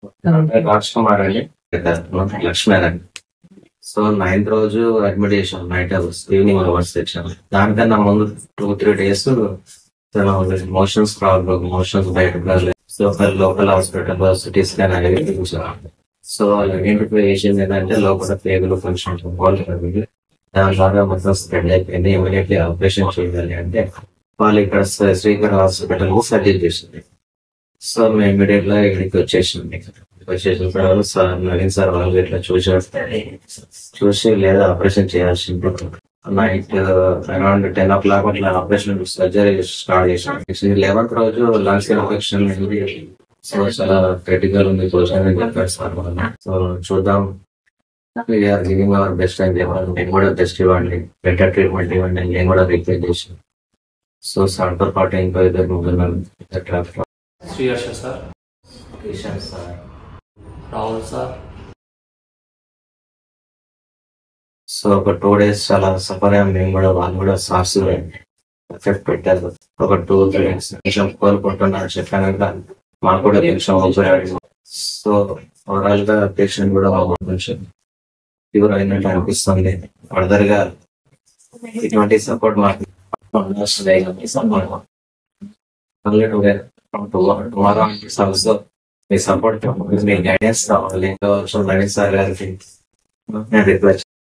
రాజ్ కుమార్ అండి, లక్ష్మణ్ అండి. So 9th రోజు అడ్మిట్ చేసాం, నైట్ అవర్స్, ఈవినింగ్ అవర్స్ తెచ్చాను. దానికన్నా ముందు 2-3 days మోషన్స్ ప్రాబ్లం, మోషన్స్ బయట so local hospital CT scan అనేది చూసాం. సో ఐడెంటిఫై చేసింది ఏంటంటే లోపల పేగులు కొంచెం పోలేదు. దాని ద్వారా మొత్తం స్ప్రెడ్ అయిపోయింది. ఇమీడియట్లీ ఆపరేషన్ చేయాలి అంటే వాళ్ళు ఇక్కడ శ్రీకర్ హాస్పిటల్ సజెస్ట్ చేసింది. సో మేము ఇమీడియట్ గా ఇక్కడికి వచ్చేసింది. వచ్చేసిన తర్వాత సార్ నవీన్ సార్ వాళ్ళు ఇట్లా చూసి లేదా ఆపరేషన్ చేయాల్సింది. నైట్ అరౌండ్ 10 o'clock అట్లా ఆపరేషన్ సర్జరీ స్టార్ట్ చేసాం. 11th రోజు లంగ్స్ ఇన్ఫెక్షన్ ఉంది. సో చాలా క్రిటికల్ ఉంది అని చెప్పారు సార్ వాళ్ళు. సో చూద్దాం, వీఆర్ గివింగ్ అవర్ బెస్ట్ అని చెప్పారు. నేను కూడా బెస్ట్ ఇవ్వండి, బెటర్ ట్రీట్మెంట్ ఇవ్వండి నేను కూడా రిక్వెస్ట్ చేశాను. సో సార్తో పాటు ఇంకో 2 Sriharsha sir, Kishan sir, Rahul sir. So ఒక 2 days చాలా సఫర్ అయ్యాం మేము కూడా. వాళ్ళు కూడా సార్స్ ఎఫెక్ట్ పెట్టారు. ఒక 2-3 days కొంచెం కోలుకుంటున్నారు చెప్పాను కదా, మాకు కూడా కొంచెం ఉపయోగపడింది. సో ఓవరాల్ గా పేషెంట్ కూడా కొంచెం క్యూర్ అయినట్టు అనిపిస్తుంది. ఫర్దర్ గా ఇటువంటి సపోర్ట్ మాకు టుమారో ఆల్సో మీ సపోర్ట్, మీ గైడెన్స్ కావాలి. నవీన్ సార్ గారికి నేను రిక్వెస్ట్